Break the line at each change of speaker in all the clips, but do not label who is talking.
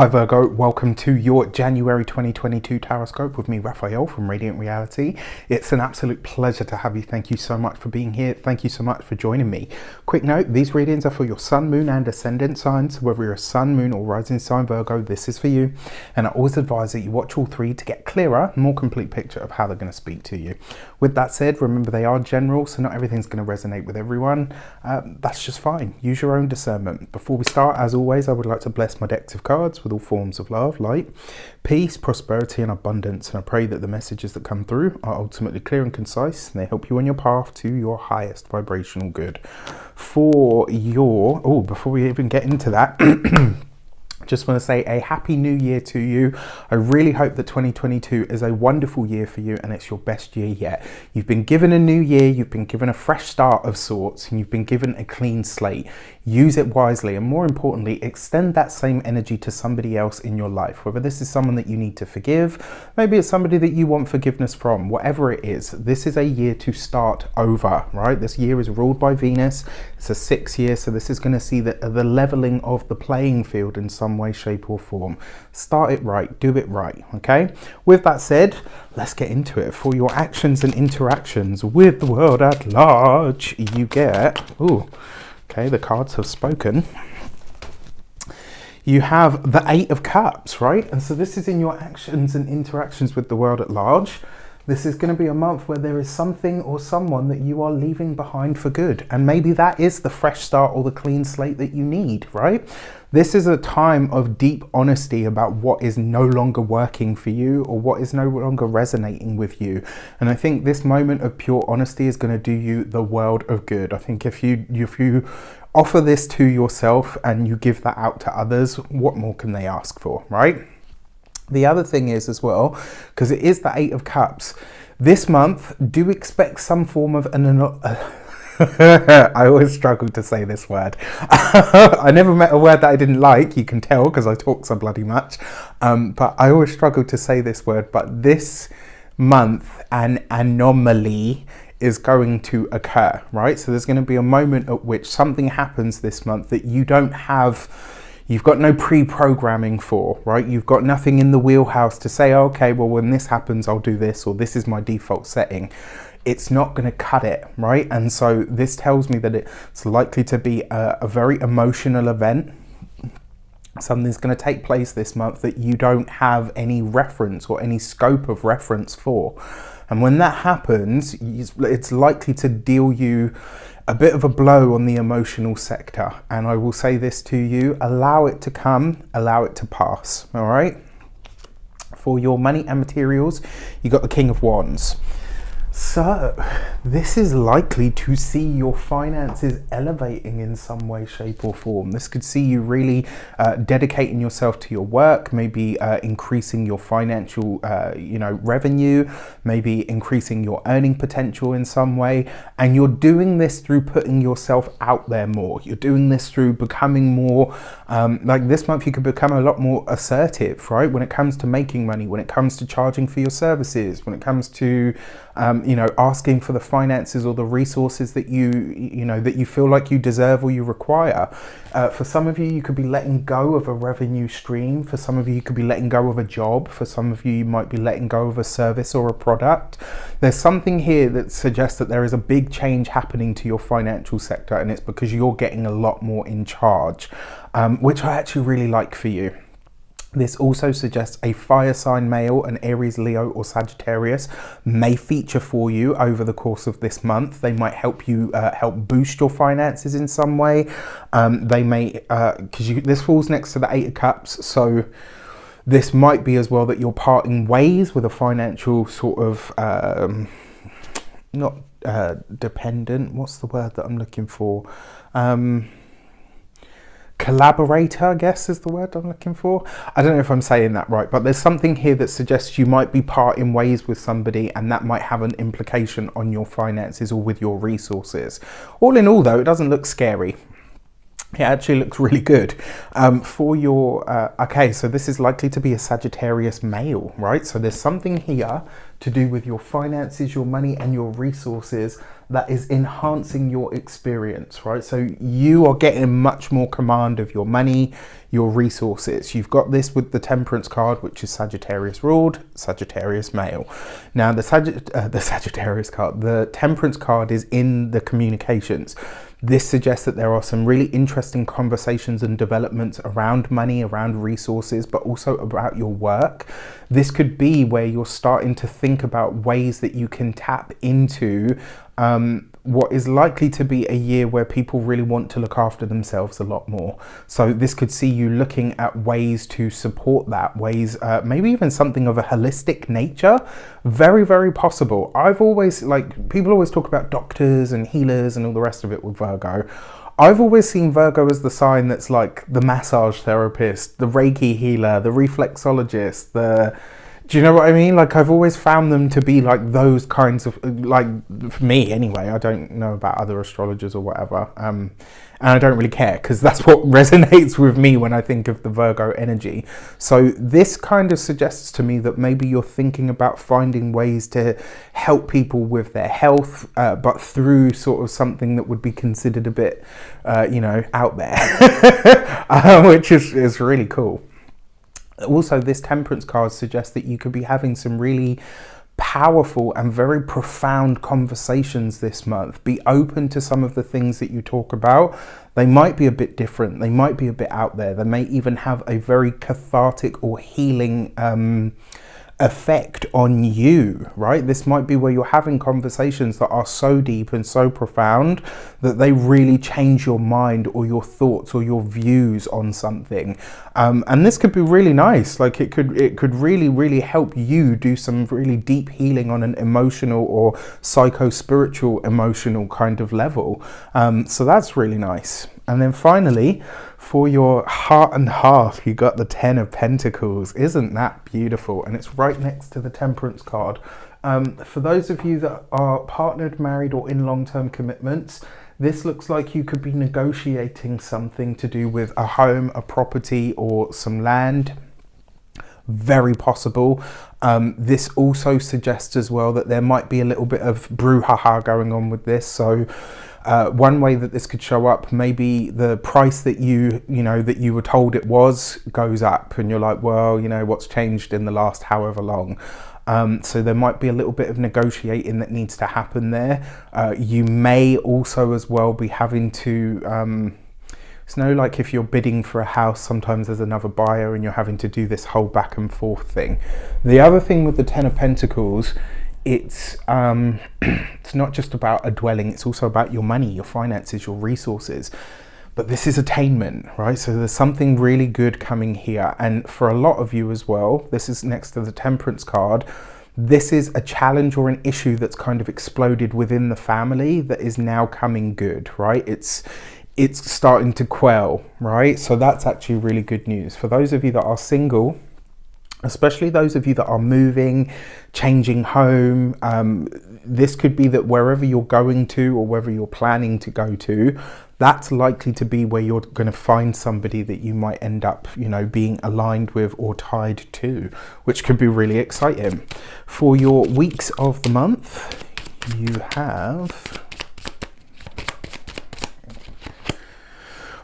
Hi Virgo, welcome to your January 2022 Taroscope with me, Raphael from Radiant Reality. It's an absolute pleasure to have you. Thank you so much for being here. Thank you so much for joining me. Quick note, these readings are for your sun, moon and ascendant signs. Whether you're a sun, moon or rising sign Virgo, this is for you. And I always advise that you watch all three to get a clearer, more complete picture of how they're going to speak to you. With that said, remember they are general, so not everything's going to resonate with everyone. That's just fine. Use your own discernment. Before we start, as always, I would like to bless my decks of cards with all forms of love, light, peace, prosperity and abundance, and I pray that the messages that come through are ultimately clear and concise and they help you on your path to your highest vibrational good. For your before we even get into that, just want to say a happy new year to you. I really hope that 2022 is a wonderful year for you and it's your best year yet. You've been given a new year, you've been given a fresh start of sorts, and you've been given a clean slate. Use it wisely, and more importantly, extend that same energy to somebody else in your life. Whether this is someone that you need to forgive, maybe it's somebody that you want forgiveness from, whatever it is, this is a year to start over, right? This year is ruled by Venus. It's a 6 year, so this is going to see the leveling of the playing field in some way, shape or form. Start it right, do it right, okay? With that said, let's get into it. For your actions and interactions with the world at large, you get, okay, the cards have spoken. You have the 8 of Cups, right? And so this is in your actions and interactions with the world at large. This is going to be a month where there is something or someone that you are leaving behind for good. And maybe that is the fresh start or the clean slate that you need, right? This is a time of deep honesty about what is no longer working for you or what is no longer resonating with you. And I think this moment of pure honesty is going to do you the world of good. I think if you offer this to yourself and you give that out to others, what more can they ask for, right? The other thing is as well, because it is the 8 of Cups, this month, do expect some form of I always struggle to say this word. I never met a word that I didn't like, you can tell because I talk so bloody much. But I always struggle to say this word, but this month an anomaly is going to occur, right? So there's going to be a moment at which something happens this month that you've got no pre-programming for, right? You've got nothing in the wheelhouse to say, okay, well, when this happens, I'll do this, or this is my default setting. It's not going to cut it, right? And so this tells me that it's likely to be a very emotional event. Something's going to take place this month that you don't have any reference or any scope of reference for. And when that happens, it's likely to deal you a bit of a blow on the emotional sector. And I will say this to you, allow it to come, allow it to pass, all right? For your money and materials, you got the King of Wands. So this is likely to see your finances elevating in some way, shape or form. This could see you really dedicating yourself to your work, maybe increasing your financial revenue, maybe increasing your earning potential in some way. And you're doing this through putting yourself out there more. You're doing this through becoming more, like this month you could become a lot more assertive, right? When it comes to making money, when it comes to charging for your services, when it comes to asking for the finances or the resources that you feel like you deserve or you require. For some of you, you could be letting go of a revenue stream. For some of you, you could be letting go of a job. For some of you, you might be letting go of a service or a product. There's something here that suggests that there is a big change happening to your financial sector, and it's because you're getting a lot more in charge, which I actually really like for you. This also suggests a fire sign male, an Aries, Leo or Sagittarius may feature for you over the course of this month. They might help you help boost your finances in some way. They may, because this falls next to the 8 of Cups, so this might be as well that you're parting ways with a financial sort of, not dependent, what's the word that I'm looking for? Collaborator, I guess is the word I'm looking for. I don't know if I'm saying that right, but there's something here that suggests you might be parting ways with somebody and that might have an implication on your finances or with your resources. All in all though, it doesn't look scary. It actually looks really good. For your, okay, so this is likely to be a Sagittarius male, right? So there's something here to do with your finances, your money and your resources that is enhancing your experience, right? So you are getting much more command of your money, your resources. You've got this with the Temperance card, which is Sagittarius ruled, Sagittarius male. Now the Sagittarius card, the Temperance card is in the communications. This suggests that there are some really interesting conversations and developments around money, around resources, but also about your work. This could be where you're starting to think about ways that you can tap into what is likely to be a year where people really want to look after themselves a lot more. So this could see you looking at ways to support that, ways, maybe even something of a holistic nature. Very, very possible. I've always, people always talk about doctors and healers and all the rest of it with Virgo. I've always seen Virgo as the sign that's like the massage therapist, the Reiki healer, the reflexologist, do you know what I mean? Like, I've always found them to be like those kinds of, for me anyway, I don't know about other astrologers or whatever. And I don't really care, because that's what resonates with me when I think of the Virgo energy. So this kind of suggests to me that maybe you're thinking about finding ways to help people with their health, but through sort of something that would be considered a bit, out there, which is really cool. Also, this Temperance card suggests that you could be having some really powerful and very profound conversations this month. Be open to some of the things that you talk about. They might be a bit different. They might be a bit out there. They may even have a very cathartic or healing effect on you, right? This might be where you're having conversations that are so deep and so profound that they really change your mind or your thoughts or your views on something. And this could be really nice. Like, it could really, really help you do some really deep healing on an emotional or psycho-spiritual emotional kind of level. So that's really nice. And then finally, for your heart and hearth, you got the 10 of Pentacles. Isn't that beautiful? And it's right next to the Temperance card. For those of you that are partnered, married, or in long-term commitments, this looks like you could be negotiating something to do with a home, a property, or some land. Very possible. This also suggests as well that there might be a little bit of brouhaha going on with this. So one way that this could show up, maybe the price that you were told it was goes up, and you're like, well, what's changed in the last however long. So there might be a little bit of negotiating that needs to happen there. You may also as well be having to like if you're bidding for a house, sometimes there's another buyer and you're having to do this whole back and forth thing. The other thing with the 10 of Pentacles, it's not just about a dwelling, it's also about your money, your finances, your resources. But this is attainment, right? So there's something really good coming here. And for a lot of you as well, this is next to the Temperance card. This is a challenge or an issue that's kind of exploded within the family that is now coming good, right? It's starting to quell, right? So that's actually really good news. For those of you that are single, especially those of you that are moving, changing home, this could be that wherever you're going to or wherever you're planning to go to, that's likely to be where you're going to find somebody that you might end up, being aligned with or tied to, which could be really exciting. For your weeks of the month, you have...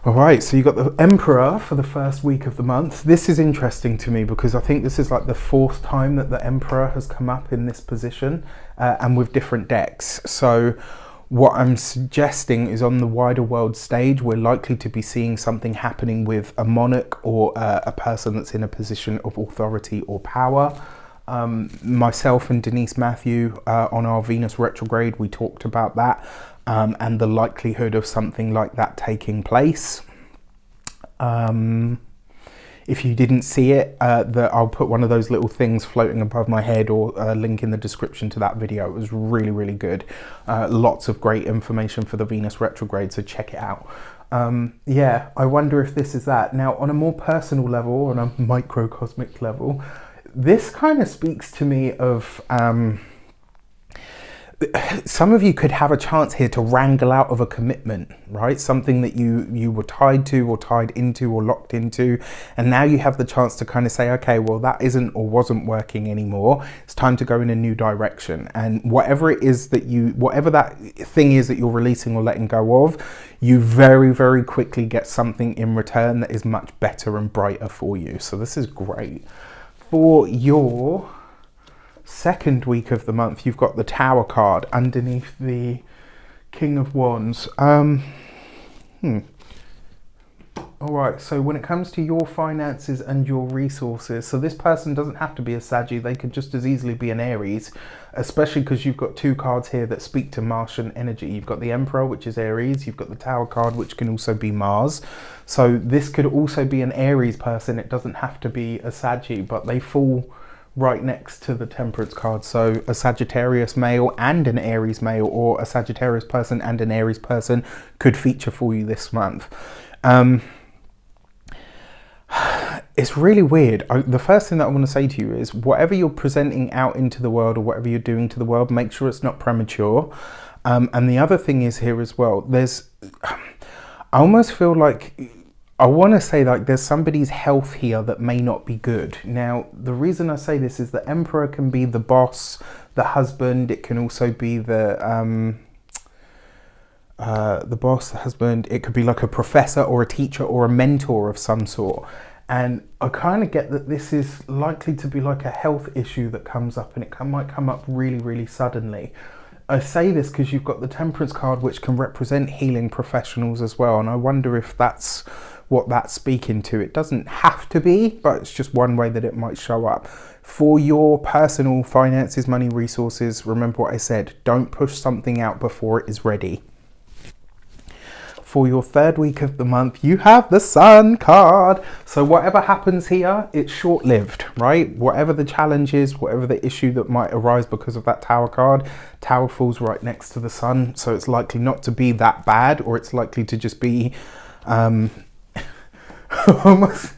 All right, so you got the Emperor for the first week of the month. This is interesting to me because I think this is like the 4th time that the Emperor has come up in this position and with different decks. So what I'm suggesting is on the wider world stage, we're likely to be seeing something happening with a monarch or a person that's in a position of authority or power. Myself and Denise Matthew on our Venus retrograde, we talked about that. And the likelihood of something like that taking place. If you didn't see it, I'll put one of those little things floating above my head or a link in the description to that video. It was really, really good. Lots of great information for the Venus retrograde, so check it out. Yeah, I wonder if this is that. Now, on a more personal level, on a microcosmic level, this kind of speaks to me of... some of you could have a chance here to wrangle out of a commitment, right? Something that you were tied to or tied into or locked into, and now you have the chance to kind of say, okay, well, that isn't or wasn't working anymore. It's time to go in a new direction. And whatever it is that whatever that thing is that you're releasing or letting go of, you very, very quickly get something in return that is much better and brighter for you. So this is great. For your second week of the month, you've got the Tower card underneath the King of Wands. All right, so when it comes to your finances and your resources, so this person doesn't have to be a Saggy, they could just as easily be an Aries, especially because you've got two cards here that speak to Martian energy. You've got the Emperor, which is Aries, you've got the Tower card, which can also be Mars. So this could also be an Aries person. It doesn't have to be a Saggy, but they fall right next to the Temperance card. So a Sagittarius male and an Aries male, or a Sagittarius person and an Aries person could feature for you this month. It's really weird. The first thing that I want to say to you is whatever you're presenting out into the world or whatever you're doing to the world, make sure it's not premature. And the other thing is here as well, I almost feel like, I want to say like there's somebody's health here that may not be good. Now, the reason I say this is the Emperor can be the boss, the husband. It can also be the boss, the husband. It could be like a professor or a teacher or a mentor of some sort. And I kind of get that this is likely to be like a health issue that comes up, and it might come up really, really suddenly. I say this because you've got the Temperance card, which can represent healing professionals as well. And I wonder if that's what that's speaking to. It doesn't have to be, but it's just one way that it might show up. For your personal finances, money, resources, remember what I said, don't push something out before it is ready. For your third week of the month, you have the Sun card. So whatever happens here, it's short-lived, right? Whatever the challenge is, whatever the issue that might arise because of that Tower card, Tower falls right next to the Sun. So it's likely not to be that bad, or it's likely to just be almost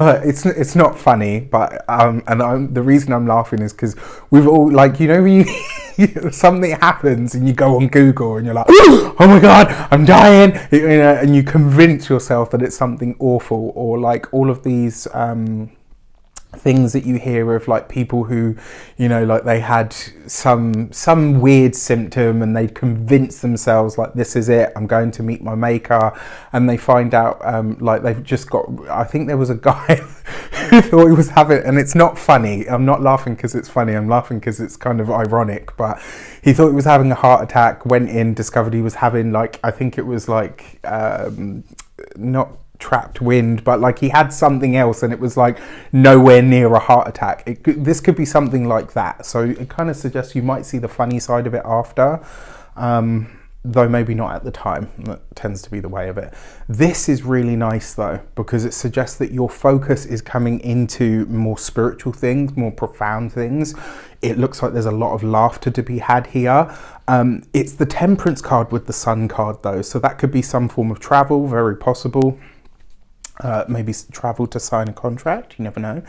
it's not funny, but the reason I'm laughing is because we've all, like, you know, when something happens and you go on Google and you're like, oh my god, I'm dying, you know, and you convince yourself that it's something awful, or like all of these things that you hear of, like people who, you know, like they had some weird symptom and they'd convince themselves like, this is it, I'm going to meet my maker, and they find out like they've just got, I think there was a guy who thought he was having, and it's not funny, I'm not laughing because it's funny, I'm laughing because it's kind of ironic, but he thought he was having a heart attack, went in, discovered he was having, like, I think it was like not trapped wind, but like he had something else, and it was like nowhere near a heart attack. This could be something like that. So it kind of suggests you might see the funny side of it after, though maybe not at the time. That tends to be the way of it. This is really nice though, because it suggests that your focus is coming into more spiritual things, more profound things. It looks like there's a lot of laughter to be had here. It's the Temperance card with the Sun card though, so that could be some form of travel, very possible. Maybe travel to sign a contract, you never know.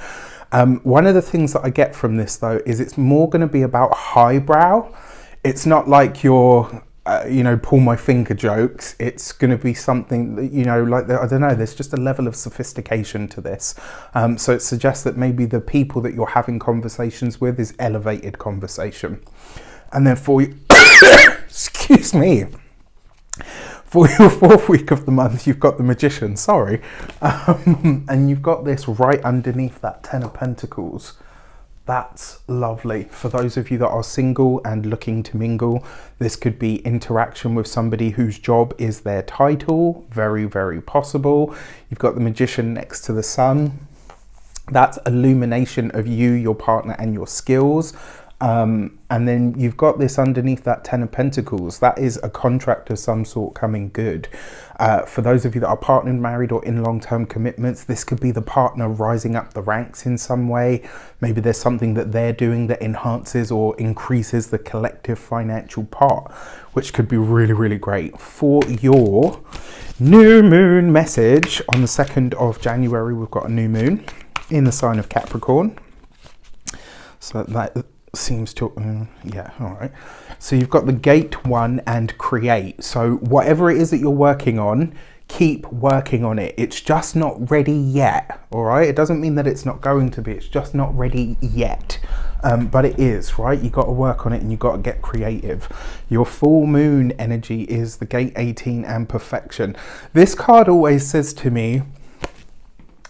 One of the things that I get from this though is it's more going to be about highbrow. It's not like your you know, pull my finger jokes. It's going to be something that, you know, like, I don't know, there's just a level of sophistication to this. So it suggests that maybe the people that you're having conversations with is elevated conversation. And then for you, excuse me, for your fourth week of the month, you've got the Magician, sorry. And you've got this right underneath that Ten of Pentacles. That's lovely. For those of you that are single and looking to mingle, this could be interaction with somebody whose job is their title. Very, very possible. You've got the Magician next to the Sun. That's illumination of you, your partner, and your skills. And then you've got this underneath that Ten of Pentacles. That is a contract of some sort coming good. For those of you that are partnered, married, or in long-term commitments, this could be the partner rising up the ranks in some way. Maybe there's something that they're doing that enhances or increases the collective financial part, which could be really, really great. For your new moon message on the 2nd of January, we've got a new moon in the sign of Capricorn. So seems to, yeah, all right. So you've got the gate 1 and create. So whatever it is that you're working on, keep working on it. It's just not ready yet, all right? It doesn't mean that it's not going to be, it's just not ready yet. But it is, right? You got to work on it and you got to get creative. Your full moon energy is the gate 18 and perfection. This card always says to me,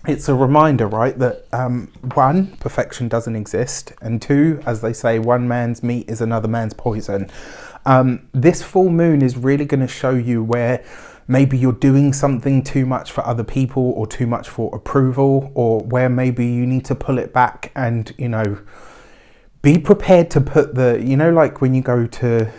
it's a reminder, right, that 1, perfection doesn't exist, and 2, as they say, one man's meat is another man's poison. This full moon is really going to show you where maybe you're doing something too much for other people or too much for approval, or where maybe you need to pull it back and, you know, be prepared to put the, you know, like when you go to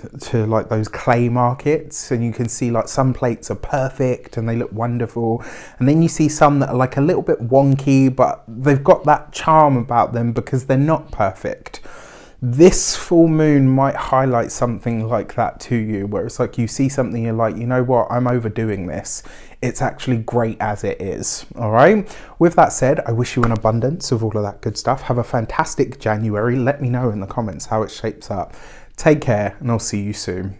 like those clay markets and you can see like some plates are perfect and they look wonderful, and then you see some that are like a little bit wonky, but they've got that charm about them because they're not perfect. This full moon might highlight something like that to you, where it's like you see something, you're like, you know what, I'm overdoing this. It's actually great as it is. All right. With that said, I wish you an abundance of all of that good stuff. Have a fantastic January. Let me know in the comments how it shapes up. Take care, and I'll see you soon.